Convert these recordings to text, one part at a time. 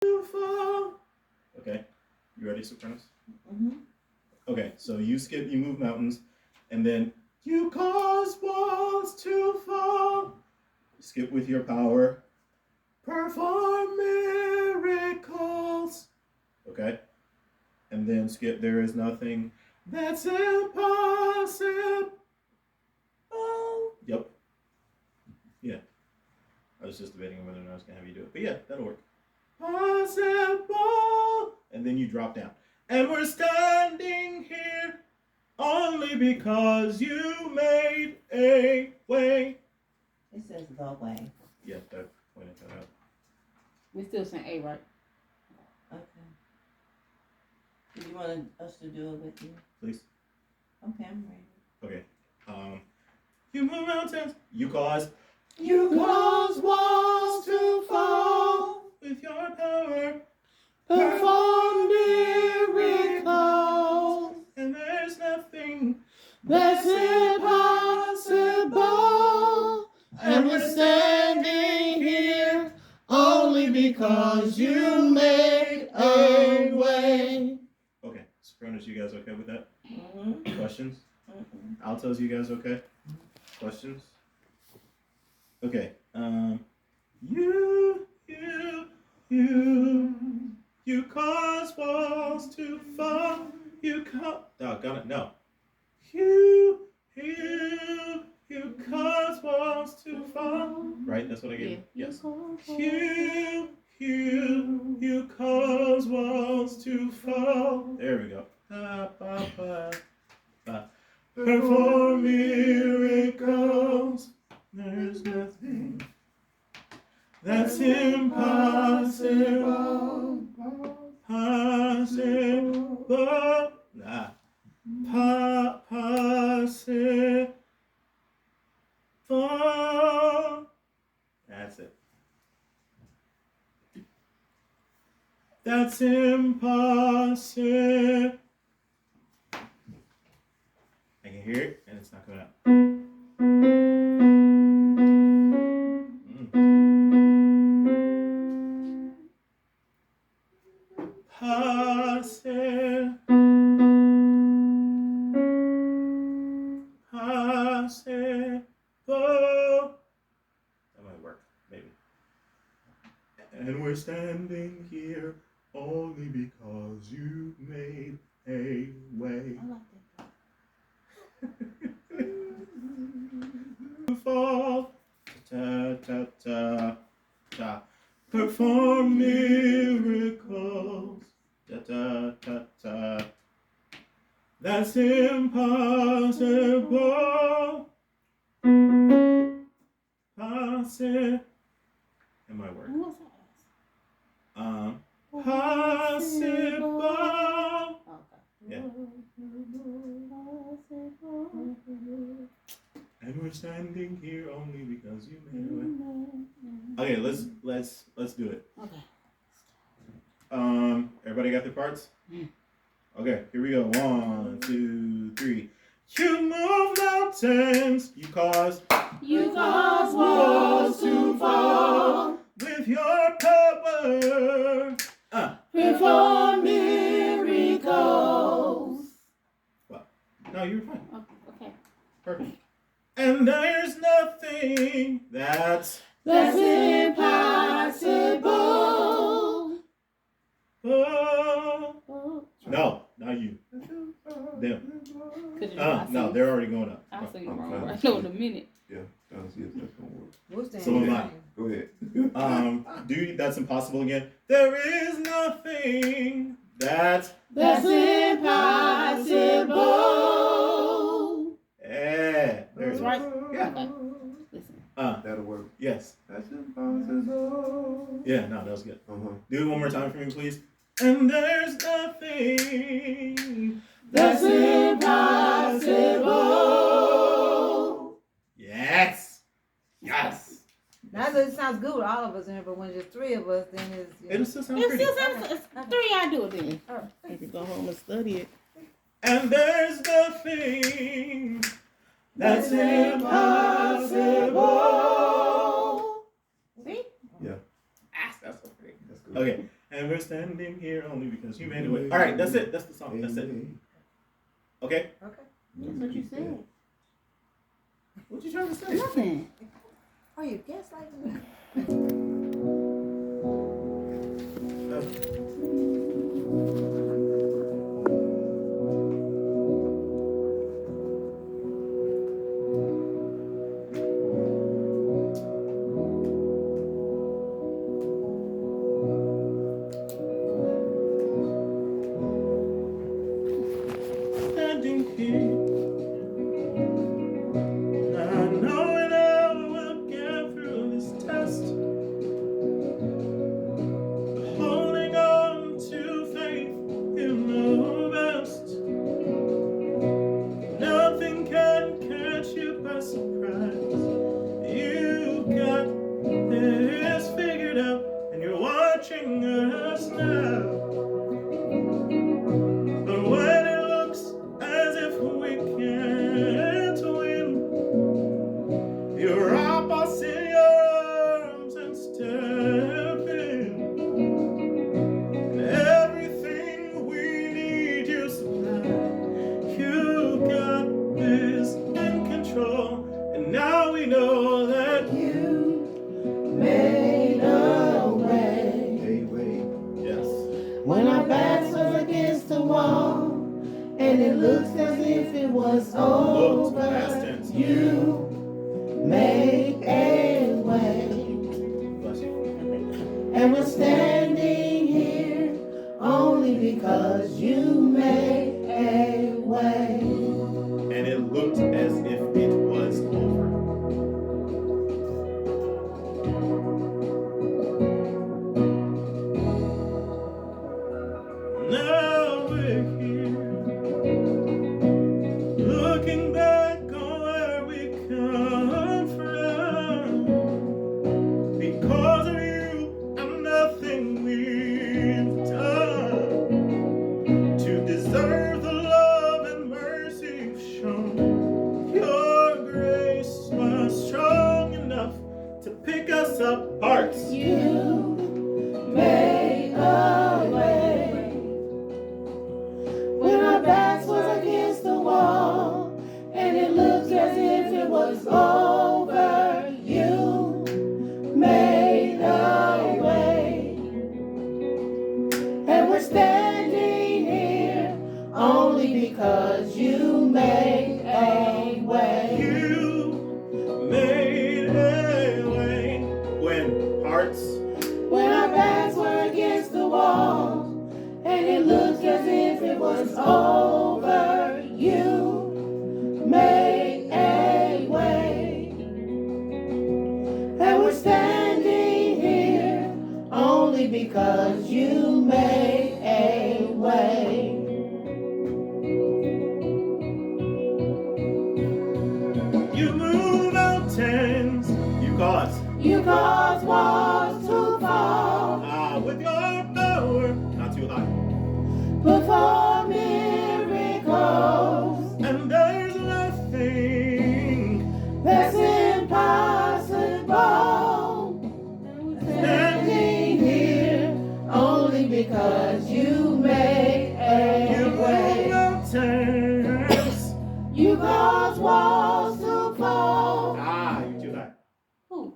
to fall. Okay, you ready, Sopranos? Mm-hmm. Okay, so you move mountains, and then you cause walls to fall. Skip with your power. Perform miracles. Okay, and then skip. There is nothing that's impossible. Yep. Yeah. I was just debating whether or not I was gonna have you do it, but yeah, that'll work. Possible. And then you drop down. And we're standing here only because you made a way. It says the way. Yeah, that pointed that out. We still saying A, right? Okay. Do you want us to do it with you? Please. Okay, I'm ready. Okay. You move mountains. You cause walls to fall. with your power. Perform miracles. And there's nothing That's impossible. And we're standing here only because you made a way. Okay, Sopranos, you guys okay with that? Mm-hmm. Questions? Mm-hmm. Altos, you guys okay? Questions? Okay. You cause walls to fall. Got it. No. You cause walls to fall. Right. That's what I gave. Yeah. Yes. You cause walls to fall. There we go. Perform miracles. There's nothing that's impossible. Possible. Possible. That's it. That's impossible. I can hear it, and it's not coming out. Possible. That might work, maybe. And we're standing here only because you made a way. I like that. Fall. Ta ta ta ta. Perform miracles. Ta ta ta ta. That's impossible. Possible. It might work. What's that? Possible. Okay. Yeah. And we're standing here only because you made a way. Okay, let's do it. Okay. Everybody got their parts? Mm. Okay, here we go. 1, 2, 3. You move mountains. You cause walls to fall. with your power. Perform miracles. No, you're fine. Okay. Perfect. And there's nothing that's impossible. No, not you. Them. No, they're already going up. I'll sing it wrong. I know in a minute. Yeah, let's see if that's gonna work. So am I. Go ahead. That's impossible again. There is nothing that's impossible. Yeah, there's Right. Yeah. Okay. Listen. That'll work. Yes. That's impossible. Yeah, no, that was good. Uh-huh. Do it one more time for me, please. And there's nothing That's impossible. Yes. Yes. Now it sounds good with all of us in here, but when there's three of us, then it's. It'll still sound It pretty. still sounds it's 3. I do it then. I can go home and study it. And there's nothing that's impossible. See? Yeah. That's so pretty. That's good. Okay. And we're standing here only because you made a way. All right, that's it. That's the song. That's it. Okay? Okay. That's what you said. What you trying to say? Nothing. Oh, you gaslighting me? Standing here, not knowing how we'll get through this test. Holding on to faith, you know best. Nothing can catch you by surprise. You got this figured out, and you're watching us now. But when it looks as if we can't win, you wrap us in your arms and step in. And everything we need you supply. You got this in control, and now we know that you Made a way. yes. When our backs was against the wall, and it looks as if it was Looked, over, past tense. you made a way. Bless you. And we're standing here only because you made a way. And it looked as if it was over. Now we're here, looking back on where we come from. Because of you and nothing we've done to deserve the love and mercy you've shown. Your grace was strong enough to pick us apart. You made a way. When our backs was against the wall, and it looked as if it was over, you made a way. And we're standing here only because you made a way. You made a way when hearts When our backs were against the wall, and it looked as if it was over, you made a way. And we're standing here only because you made a way. you move mountains, you cause You cause walls to fall, with your power, not too high. perform miracles. And there's nothing That's impossible. Standing here only because you made you a move way. mountains. You cause walls to fall. You too high. Who?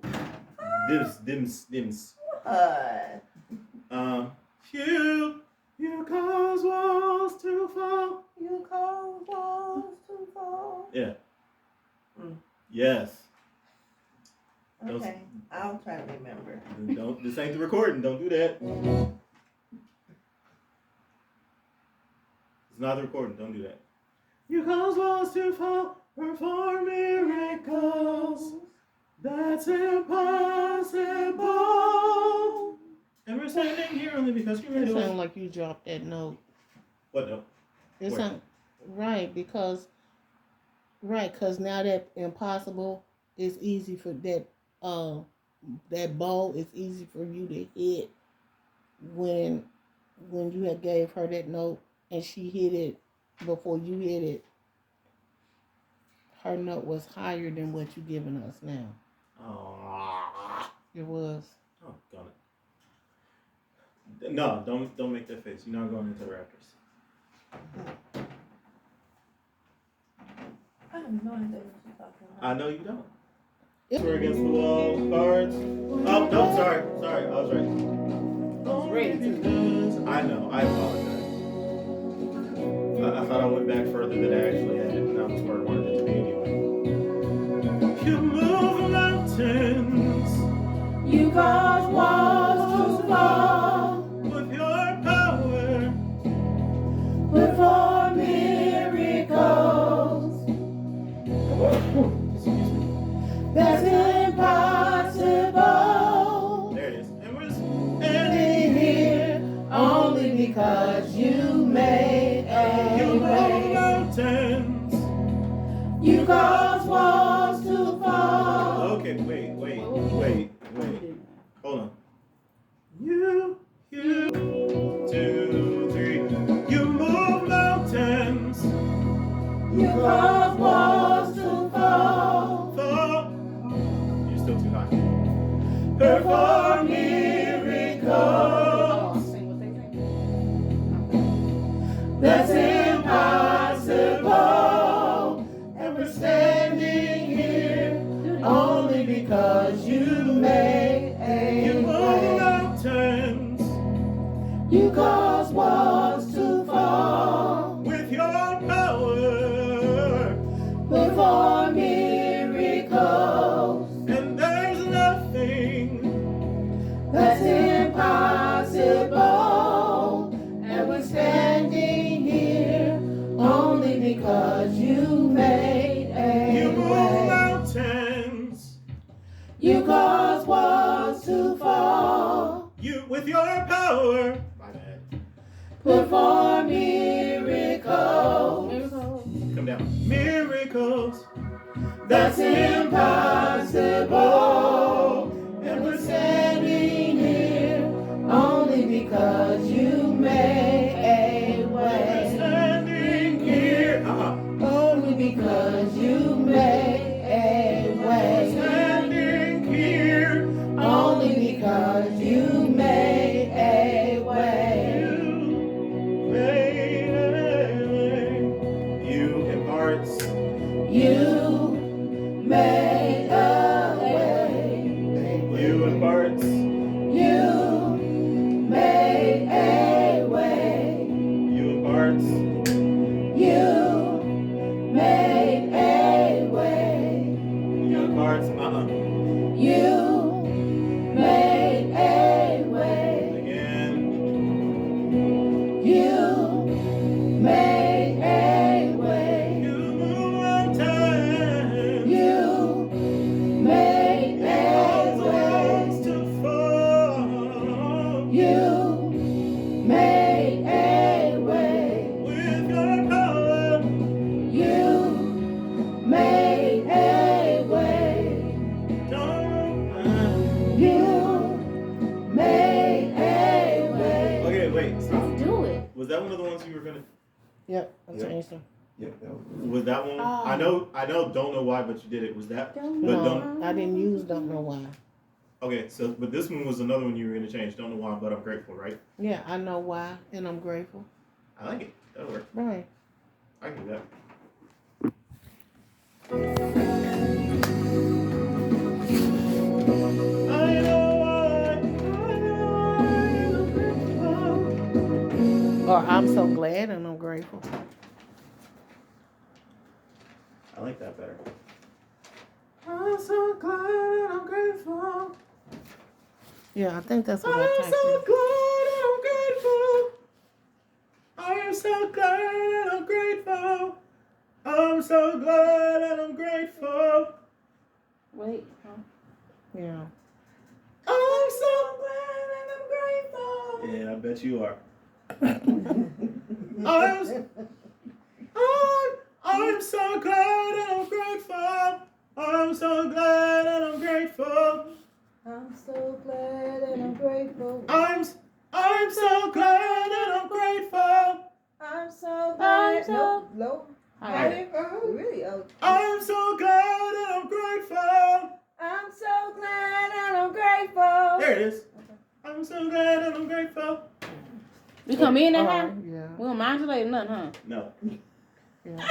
Dims. What? You cause walls to fall. You cause walls to fall. Yeah. Mm. Yes. Okay, I'll try to remember. Don't. This ain't the recording. Don't do that. It's not the recording. Don't do that. You cause walls to fall, perform miracles. That's impossible. And we're standing here only because you made It a way. sounds like you dropped that note. What note? It Where? sound right because now that impossible is easy for that that ball is easy for you to hit when you had gave her that note and she hit it before you hit it. Her note was higher than what you giving us now. Oh, It was. got it. No, don't make that face. You're not going into the Raptors. I have no idea what you're talking about. I know you don't. We're against the wall cards. Oh no, sorry. I was right. I know. I apologize. I thought I went back further than I actually had, and that was where I wanted it to be anyway. You move mountains. You cause walls to fall. With your power. Perform miracles. Excuse me. That's impossible. There it is. And we're Standing here only because you made a you move way. mountains. You cause walls to fall. Okay, wait. Hold on. You, 2, 3. You move mountains. You cause walls to fall. Fall. You're still too high. Perform miracles. Sing what they think. That's impossible. And we're standing here only because you made a You move way. mountains. You cause walls to fall. With your power. Perform miracles. And there's nothing. That's impossible. And we're standing here only because you made You a move way. mountains. You cause walls to fall. You with your power. My bad. Perform miracles. Come down. Miracles. That's impossible. And we're standing here only because you made a We're way. standing here. Only because you made a We're way. standing here. Only because you made a way. You and arts. You made a way. You and arts. You made a way. You and arts. You made a way. You and arts. You made a way. Again. You made a way. You move mountains. You made a way. Walls to fall. You made a way. With your power. You made a way. You made a way. Okay, wait. Stop. Let's do it. Was that one of the ones you were gonna? Yep, I Yep. changed them. Yep, that was Was that one? Oh. I know. Don't know why, but you did it. Was that? Don't But No, don't. I didn't use don't know why. Okay, so but this one was another one you were gonna change. Don't know why, but I'm grateful, right? Yeah, I know why, and I'm grateful. I like it. That'll work. Right. I can do that. I know why. Or I'm so glad and I'm grateful. I like that better. I'm so glad and I'm grateful. Yeah, I think that's what I I'm typed. so glad and I'm grateful. I'm so glad and I'm grateful. I'm so glad and I'm grateful. Wait. Huh? Yeah. I'm so glad and I'm grateful. Yeah, I bet you are. I'm so glad and I'm grateful. I'm so glad and I'm grateful. I'm so glad and I'm grateful. I'm so glad and I'm grateful. I'm so glad. Nope. Nope. Higher. Really? Oh. I'm so glad and I'm grateful. I'm so glad and I'm grateful. There it is. I'm so glad and I'm grateful. We come in that high? Yeah. We don't modulate nothing, huh? No. Yeah.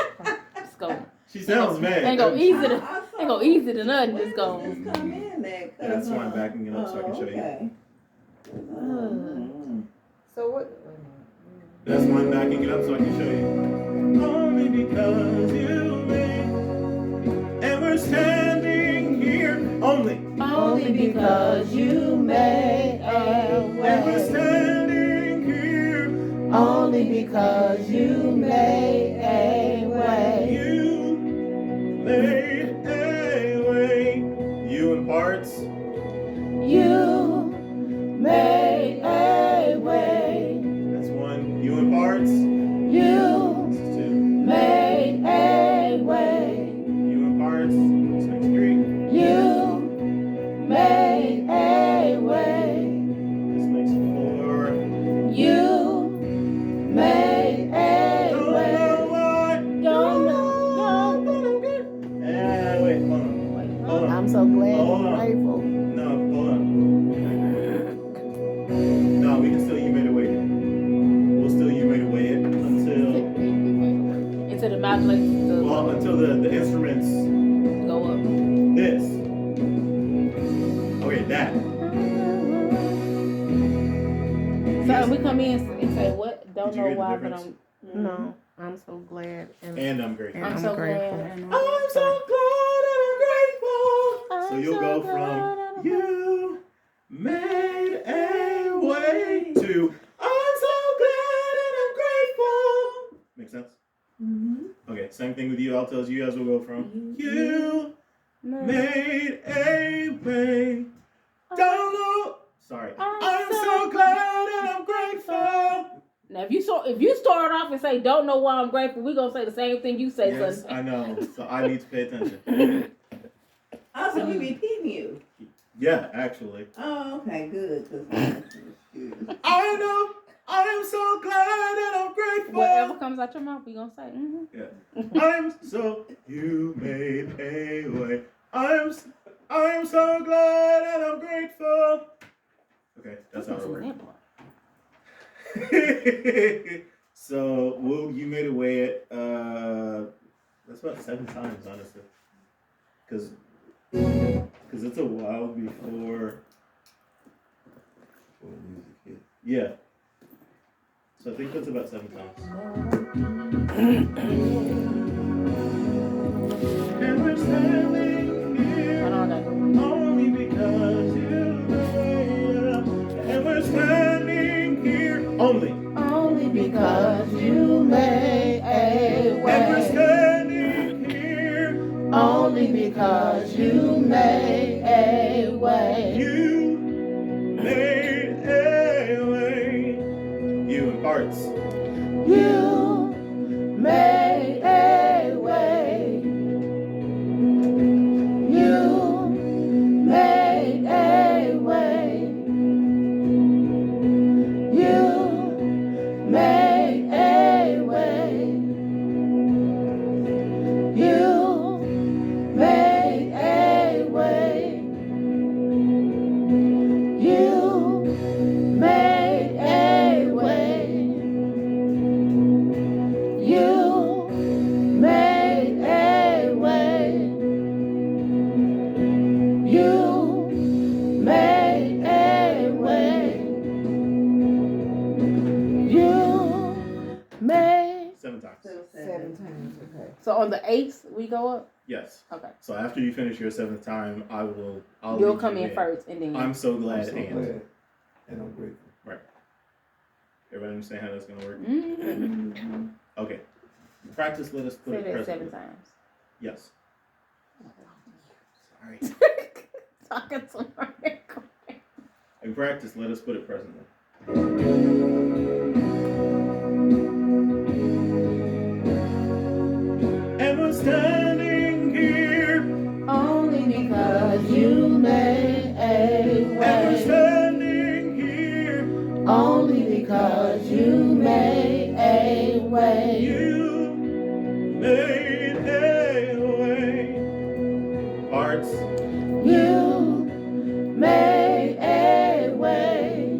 Let's go. She sounds mad. Ain't go easy to, I ain't go easy to nothing. When Just go. does this come in there? Yeah, that's why I'm backing it up so I can show you. Okay. So what? That's why I'm backing it up so I can show you. Only because you made, and we're standing here. Only because you made a And we're way. standing here. Only because you made a way. You made a way. You in parts. You made a way. That's one. You in parts. You This is two. made a way. You in parts. This makes three. You made a way. This makes four. You made a Don't way. know why. Don't know. And wait, hold on. Hold on. I'm so glad Hold and on. grateful. No, hold on. No, we can still you made a way. We'll still you made a way it until Into the modulates well until the instruments to go up. this. Okay, that. So we come in and say what? Don't Did you know hear the why, but difference? No, I'm so glad And I'm grateful. and I'm I'm so grateful. glad. And I'm so glad and I'm grateful. So I'm you'll so go glad from and you made a way to I'm so glad and I'm grateful. Make sense? Okay, same thing with you. I'll tell you as we'll go from you made a way. Don't know. Sorry. I'm so glad and I'm grateful. Now if you start off and say don't know why I'm grateful, we gonna say the same thing you say. Yes, son. I know. So I need to pay attention. Also, we repeating you. Yeah, actually. Oh, okay, good. I know. I am so glad and I'm grateful. Whatever comes out your mouth, we gonna say. Yeah. I'm so you made a way. I'm so glad and I'm grateful. Okay, that's how it works. So you made a way at that's about 7 times honestly, because it's a while before. For the music hit. Yeah. So I think that's about 7 times. And we're standing here only because you made us. And we're standing here only because you made a And we're standing here only because you made a way. You made a way. You in parts. You made a way. You made a way. You made a way. You made a way. You made a way. You made a way. You made a way. You made 7 times. 7 times. Okay. So on the 8th we go up? Yes. Okay. So after you finish your 7th time, I'll You'll lead come you in first and then I'm so I'm glad so and. glad and I'm grateful. Everybody understand how that's gonna work? mm-hmm. Okay. In practice, let us put Say it that 7 presently. times. Yes. Sorry. Talking to my In practice, let us put it presently. And we're standing here only because you made a And we're way. standing here Only because you made a way. You made a way. Parts. You made a way.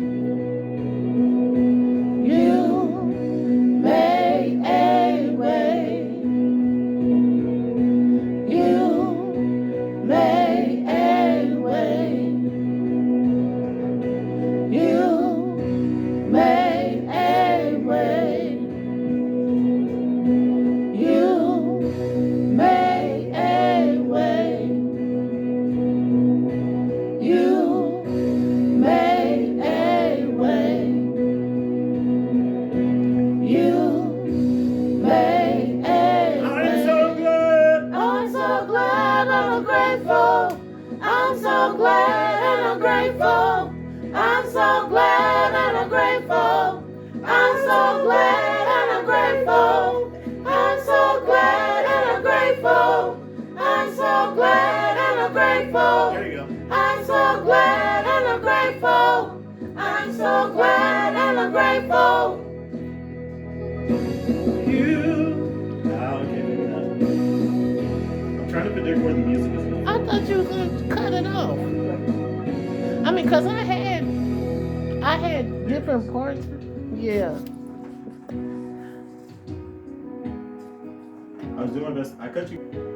grateful. I'll give it up. I'm trying to predict where the music is going. I thought you was gonna cut it off. I mean, cause I had different parts. Yeah. I was doing my best. I cut you.